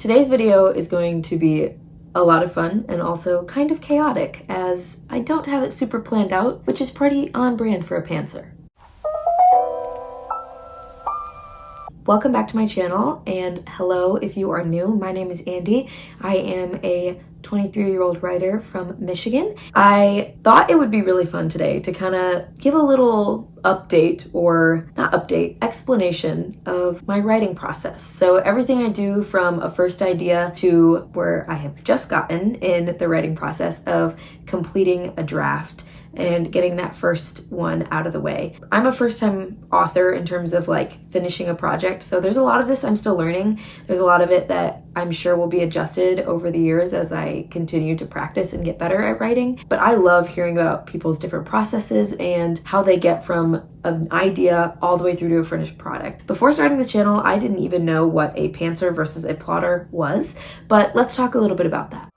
Today's video is going to be a lot of fun and also kind of chaotic, as I don't have it super planned out, which is pretty on brand for a pantser. Welcome back to my channel, and hello if you are new. My name is Andy. I am a 23-year-old writer from Michigan. I thought it would be really fun today to kind of give a little update, or not update, explanation of my writing process. So everything I do from a first idea to where I have just gotten in the writing process of completing a draft and getting that first one out of the way. I'm a first-time author in terms of like finishing a project, so there's a lot of this I'm still learning. There's a lot of it that I'm sure will be adjusted over the years as I continue to practice and get better at writing. But I love hearing about people's different processes and how they get from an idea all the way through to a finished product. Before starting this channel, I didn't even know what a pantser versus a plotter was, but let's talk a little bit about that.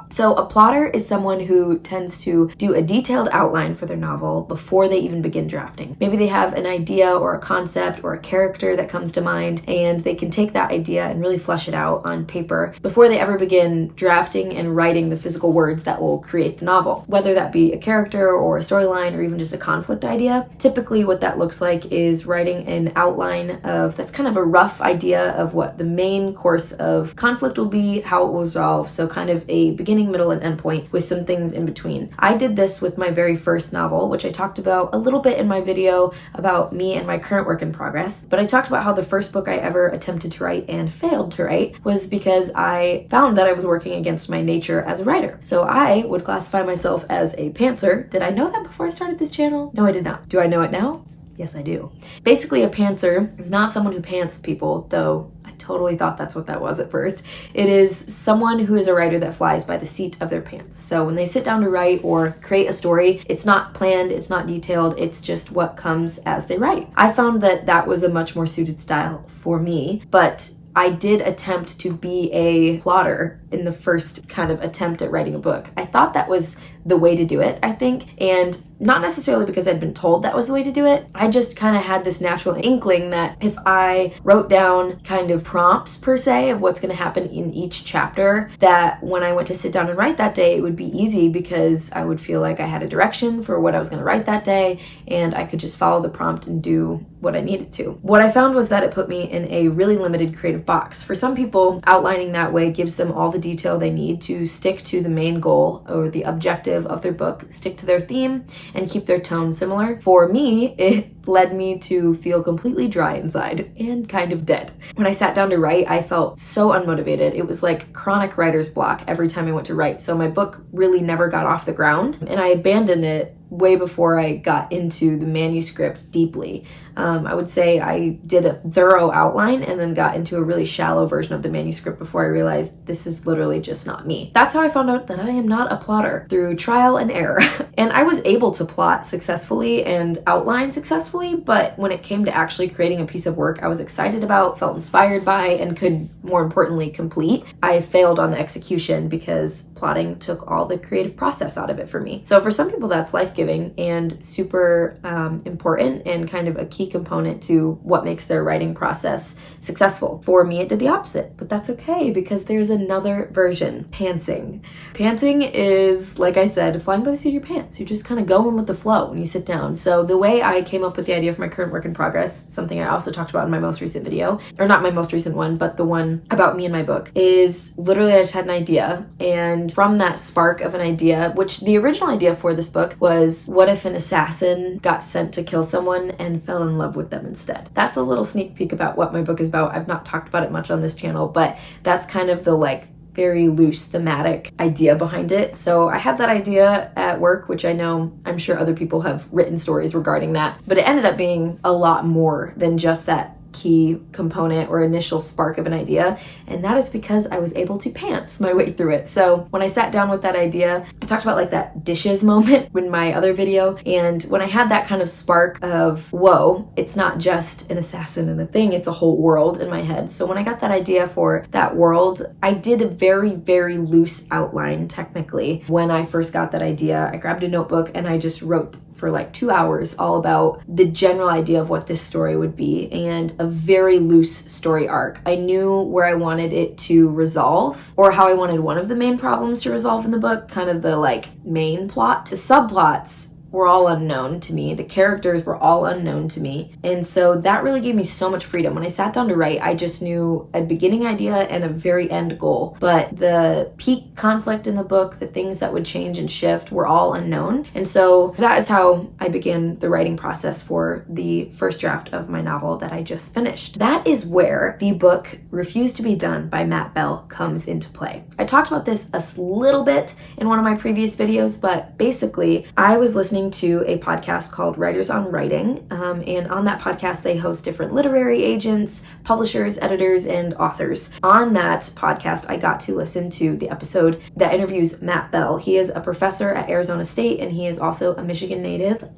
So a plotter is someone who tends to do a detailed outline for their novel before they even begin drafting. Maybe they have an idea or a concept or a character that comes to mind, and they can take that idea and really flesh it out on paper before they ever begin drafting and writing the physical words that will create the novel. Whether that be a character or a storyline or even just a conflict idea, typically what that looks like is writing an outline of, that's kind of a rough idea of what the main course of conflict will be, how it will resolve, so kind of a beginning, middle, and end point with some things in between. I did this with my very first novel, which I talked about a little bit in my video about me and my current work in progress, but I talked about how the first book I ever attempted to write and failed to write was because I found that I was working against my nature as a writer. So I would classify myself as a pantser. Did I know that before I started this channel? No, I did not. Do I know it now? Yes, I do. Basically, a pantser is not someone who pants people, though I totally thought that's what that was at first. It is someone who is a writer that flies by the seat of their pants. So when they sit down to write or create a story, it's not planned, it's not detailed, it's just what comes as they write. I found that that was a much more suited style for me, but I did attempt to be a plotter in the first kind of attempt at writing a book. I thought that was the way to do it, I think, and not necessarily because I'd been told that was the way to do it. I just kind of had this natural inkling that if I wrote down kind of prompts per se of what's going to happen in each chapter, that when I went to sit down and write that day, it would be easy because I would feel like I had a direction for what I was going to write that day, and I could just follow the prompt and do what I needed to. What I found was that it put me in a really limited creative box. For some people, outlining that way gives them all the detail they need to stick to the main goal or the objective of their book, stick to their theme, and keep their tone similar. For me, it led me to feel completely dry inside and kind of dead. When I sat down to write, I felt so unmotivated. It was like chronic writer's block every time I went to write. So my book really never got off the ground, and I abandoned it way before I got into the manuscript deeply. I would say I did a thorough outline and then got into a really shallow version of the manuscript before I realized this is literally just not me. That's how I found out that I am not a plotter, through trial and error. And I was able to plot successfully and outline successfully, but when it came to actually creating a piece of work I was excited about, felt inspired by, and could more importantly complete, I failed on the execution because plotting took all the creative process out of it for me. So for some people that's life-giving and super important and kind of a key component to what makes their writing process successful. For me, it did the opposite, but that's okay because there's another version, pantsing. Pantsing is, like I said, flying by the seat of your pants. You're just kind of going with the flow when you sit down. So the way I came up with the idea for my current work in progress, something I also talked about in my most recent video, or not my most recent one, but the one about me and my book, is literally I just had an idea, and from that spark of an idea, which the original idea for this book was, what if an assassin got sent to kill someone and fell in love with them instead? That's a little sneak peek about what my book is about. I've not talked about it much on this channel, but that's kind of the like very loose thematic idea behind it. So I had that idea at work, which I'm sure other people have written stories regarding that, but it ended up being a lot more than just that key component or initial spark of an idea, and that is because I was able to pants my way through it. So when I sat down with that idea, I talked about like that dishes moment in my other video, and when I had that kind of spark of, whoa, it's not just an assassin and a thing, it's a whole world in my head. So when I got that idea for that world, I did a very, very loose outline technically. When I first got that idea, I grabbed a notebook and I just wrote for like 2 hours all about the general idea of what this story would be and a very loose story arc. I knew where I wanted it to resolve, or how I wanted one of the main problems to resolve in the book, kind of the like main plot. The subplots were all unknown to me. The characters were all unknown to me. And so that really gave me so much freedom. When I sat down to write, I just knew a beginning idea and a very end goal. But the peak conflict in the book, the things that would change and shift were all unknown. And so that is how I began the writing process for the first draft of my novel that I just finished. That is where the book Refuse to Be Done by Matt Bell comes into play. I talked about this a little bit in one of my previous videos, but basically I was listening to a podcast called Writers on Writing, and on that podcast they host different literary agents, publishers, editors, and authors. On that podcast I got to listen to the episode that interviews Matt Bell. He is a professor at Arizona State and he is also a Michigan native.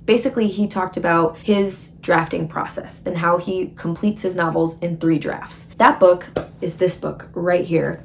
Basically he talked about his drafting process and how he completes his novels in 3 drafts. That book is this book right here.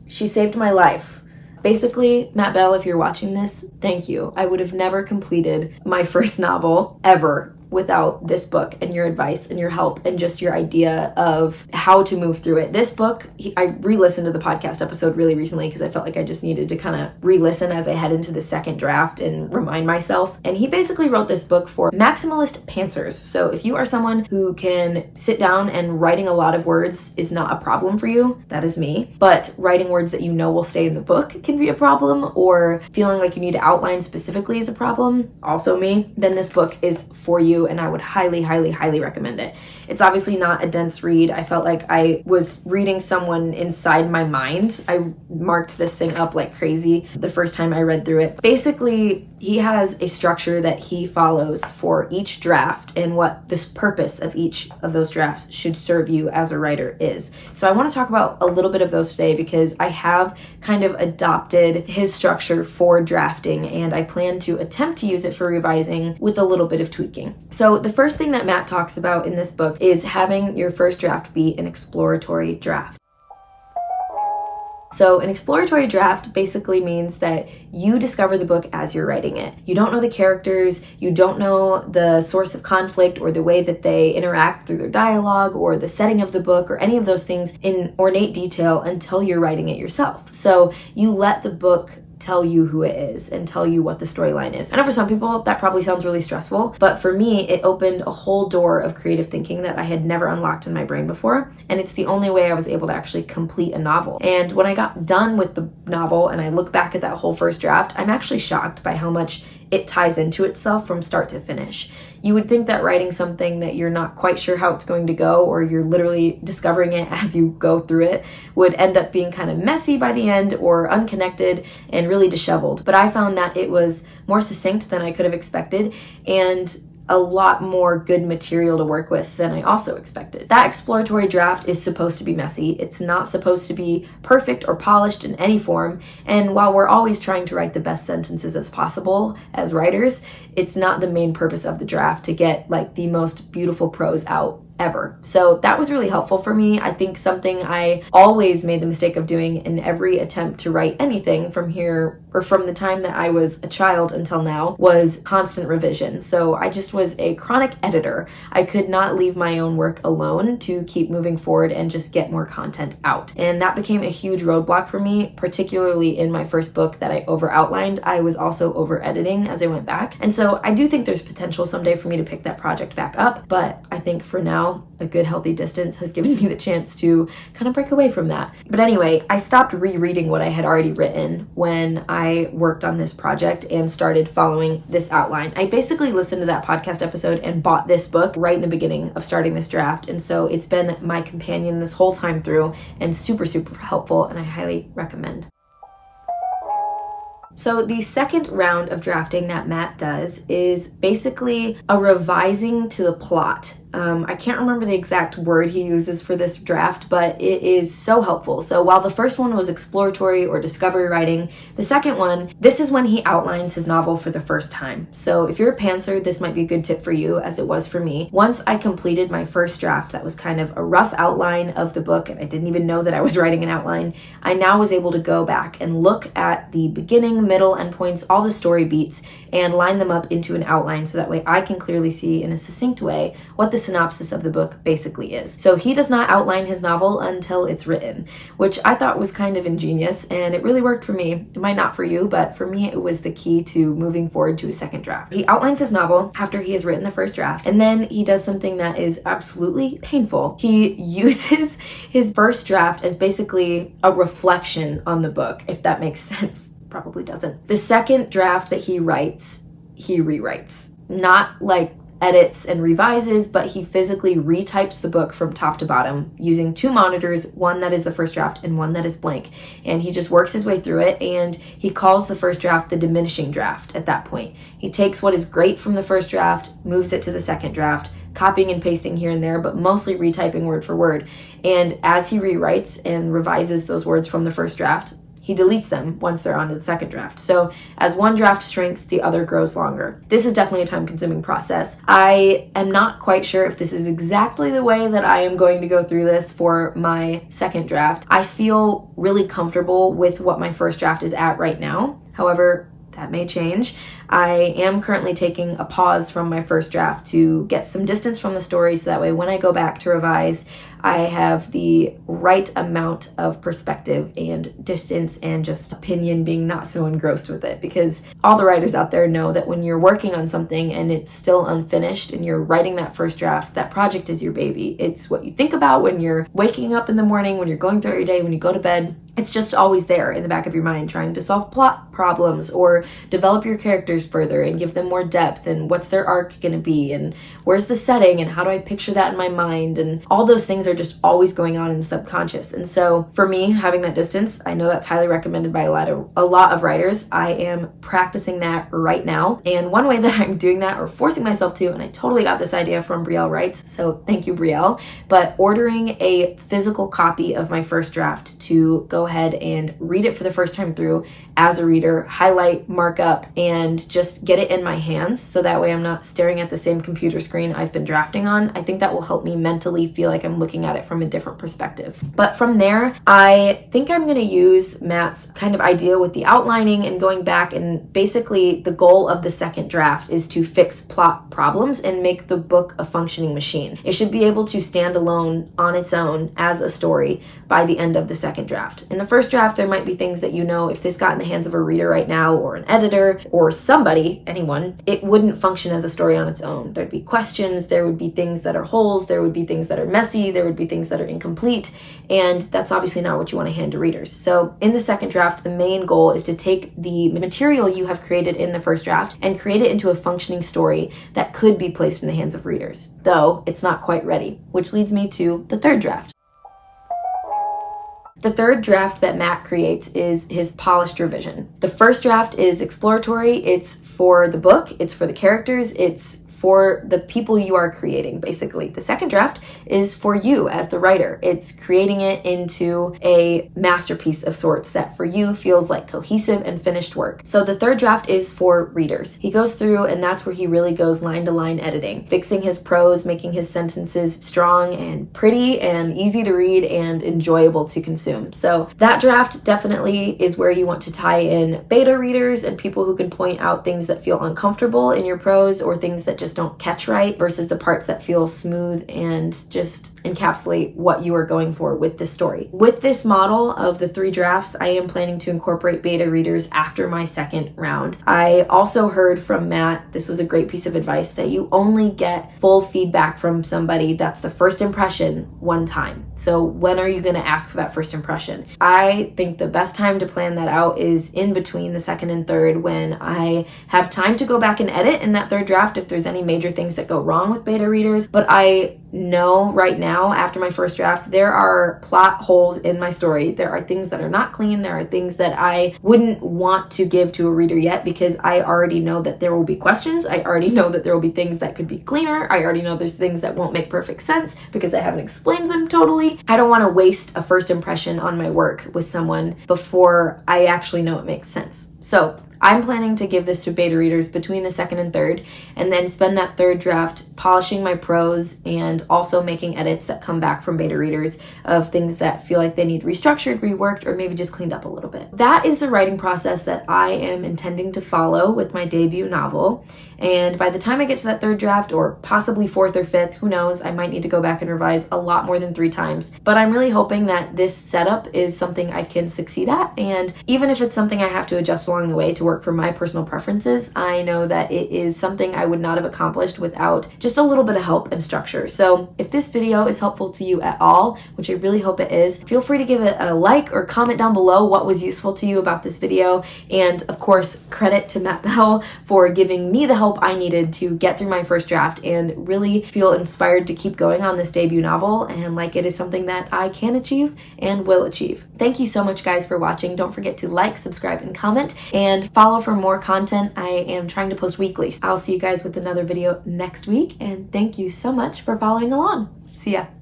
She Saved My Life. Basically, Matt Bell, if you're watching this, thank you. I would have never completed my first novel ever without this book and your advice and your help and just your idea of how to move through it. This book, I re-listened to the podcast episode really recently because I felt like I just needed to kind of re-listen as I head into the second draft and remind myself. And he basically wrote this book for maximalist pantsers. So if you are someone who can sit down and writing a lot of words is not a problem for you, that is me. But writing words that you know will stay in the book can be a problem, or feeling like you need to outline specifically is a problem, also me, then this book is for you. And I would highly, highly, highly recommend it. It's obviously not a dense read. I felt like I was reading someone inside my mind. I marked this thing up like crazy the first time I read through it. Basically, he has a structure that he follows for each draft and what this purpose of each of those drafts should serve you as a writer is. So I want to talk about a little bit of those today because I have kind of adopted his structure for drafting and I plan to attempt to use it for revising with a little bit of tweaking. So the first thing that Matt talks about in this book is having your first draft be an exploratory draft. So an exploratory draft basically means that you discover the book as you're writing it. You don't know the characters, you don't know the source of conflict or the way that they interact through their dialogue or the setting of the book or any of those things in ornate detail until you're writing it yourself. So you let the book tell you who it is and tell you what the storyline is. I know for some people that probably sounds really stressful, but for me it opened a whole door of creative thinking that I had never unlocked in my brain before, and it's the only way I was able to actually complete a novel. And when I got done with the novel and I look back at that whole first draft, I'm actually shocked by how much it ties into itself from start to finish. You would think that writing something that you're not quite sure how it's going to go, or you're literally discovering it as you go through it, would end up being kind of messy by the end or unconnected and really disheveled. But I found that it was more succinct than I could have expected and a lot more good material to work with than I also expected. That exploratory draft is supposed to be messy. It's not supposed to be perfect or polished in any form. And while we're always trying to write the best sentences as possible as writers, it's not the main purpose of the draft to get like the most beautiful prose out ever. So that was really helpful for me. I think something I always made the mistake of doing in every attempt to write anything from here or from the time that I was a child until now was constant revision. So I just was a chronic editor. I could not leave my own work alone to keep moving forward and just get more content out. And that became a huge roadblock for me, particularly in my first book that I over outlined. I was also over editing as I went back. And so I do think there's potential someday for me to pick that project back up. But I think for now, a good healthy distance has given me the chance to kind of break away from that. But anyway, I stopped rereading what I had already written when I worked on this project and started following this outline. I basically listened to that podcast episode and bought this book right in the beginning of starting this draft. And so it's been my companion this whole time through and super, super helpful, and I highly recommend. So the second round of drafting that Matt does is basically a revising to the plot I can't remember the exact word he uses for this draft, but it is so helpful. So while the first one was exploratory or discovery writing, the second one, this is when he outlines his novel for the first time. So if you're a pantser, this might be a good tip for you, as it was for me. Once I completed my first draft, that was kind of a rough outline of the book, and I didn't even know that I was writing an outline, I now was able to go back and look at the beginning, middle, end points, all the story beats, and line them up into an outline so that way I can clearly see in a succinct way what the synopsis of the book basically is. So he does not outline his novel until it's written, which I thought was kind of ingenious, and it really worked for me. It might not for you, but for me it was the key to moving forward to a second draft. He outlines his novel after he has written the first draft, and then he does something that is absolutely painful. He uses his first draft as basically a reflection on the book, if that makes sense. Probably doesn't. The second draft that he writes, he rewrites. Not like edits and revises, but he physically retypes the book from top to bottom using two monitors, one that is the first draft and one that is blank. And he just works his way through it, and he calls the first draft the diminishing draft at that point. He takes what is great from the first draft, moves it to the second draft, copying and pasting here and there, but mostly retyping word for word. And as he rewrites and revises those words from the first draft, he deletes them once they're onto the second draft. So as one draft shrinks, the other grows longer. This is definitely a time-consuming process. I am not quite sure if this is exactly the way that I am going to go through this for my second draft. I feel really comfortable with what my first draft is at right now. However, that may change. I am currently taking a pause from my first draft to get some distance from the story, so that way when I go back to revise, I have the right amount of perspective and distance and just opinion, being not so engrossed with it. Because all the writers out there know that when you're working on something and it's still unfinished and you're writing that first draft, that project is your baby. It's what you think about when you're waking up in the morning, when you're going throughout your day, when you go to bed. It's just always there in the back of your mind, trying to solve plot problems or develop your characters further and give them more depth, and what's their arc going to be, and where's the setting, and how do I picture that in my mind, and all those things are just always going on in the subconscious. And so for me, having that distance, I know that's highly recommended by a lot of writers. I am practicing that right now, and one way that I'm doing that, or forcing myself to, and I totally got this idea from Brielle Writes, so thank you, Brielle, but ordering a physical copy of my first draft to go ahead and read it for the first time through as a reader, highlight, mark up, and just get it in my hands, so that way I'm not staring at the same computer screen I've been drafting on. I think that will help me mentally feel like I'm looking at it from a different perspective. But from there, I think I'm going to use Matt's kind of idea with the outlining and going back, and basically the goal of the second draft is to fix plot problems and make the book a functioning machine. It should be able to stand alone on its own as a story by the end of the second draft. In the first draft, there might be things that, you know, if this got in the hands of a reader right now, or an editor, or somebody, anyone, it wouldn't function as a story on its own. There'd be questions, there would be things that are holes, there would be things that are messy, there would be things that are incomplete, and that's obviously not what you want to hand to readers. So in the second draft, the main goal is to take the material you have created in the first draft and create it into a functioning story that could be placed in the hands of readers, though it's not quite ready, which leads me to the third draft. The third draft that Matt creates is his polished revision. The first draft is exploratory. It's for the book, it's for the characters, it's for the people you are creating, basically. The second draft is for you as the writer. It's creating it into a masterpiece of sorts that for you feels like cohesive and finished work. So the third draft is for readers. He goes through, and that's where he really goes line to line editing, fixing his prose, making his sentences strong and pretty and easy to read and enjoyable to consume. So that draft definitely is where you want to tie in beta readers and people who can point out things that feel uncomfortable in your prose, or things that just don't catch right, versus the parts that feel smooth and just encapsulate what you are going for with this story. With this model of the 3 drafts, I am planning to incorporate beta readers after my second round. I also heard from Matt, this was a great piece of advice, that you only get full feedback from somebody that's the first impression one time. So when are you going to ask for that first impression? I think the best time to plan that out is in between the second and third, when I have time to go back and edit in that third draft if there's any any major things that go wrong with beta readers, but I know right now after my first draft there are plot holes in my story. There are things that are not clean. There are things that I wouldn't want to give to a reader yet because I already know that there will be questions. I already know that there will be things that could be cleaner. I already know there's things that won't make perfect sense because I haven't explained them totally. I don't want to waste a first impression on my work with someone before I actually know it makes sense. So I'm planning to give this to beta readers between the second and third, and then spend that third draft polishing my prose and also making edits that come back from beta readers of things that feel like they need restructured, reworked, or maybe just cleaned up a little bit. That is the writing process that I am intending to follow with my debut novel. And by the time I get to that third draft, or possibly fourth or fifth, who knows, I might need to go back and revise a lot more than 3 times. But I'm really hoping that this setup is something I can succeed at. And even if it's something I have to adjust along the way to work for my personal preferences, I know that it is something I would not have accomplished without just a little bit of help and structure. So if this video is helpful to you at all, which I really hope it is, feel free to give it a like or comment down below what was useful to you about this video. And of course, credit to Matt Bell for giving me the help I needed to get through my first draft and really feel inspired to keep going on this debut novel, and like it is something that I can achieve and will achieve. Thank you so much guys for watching. Don't forget to like, subscribe, and comment, and follow for more content. I am trying to post weekly. I'll see you guys with another video next week, and thank you so much for following along. See ya.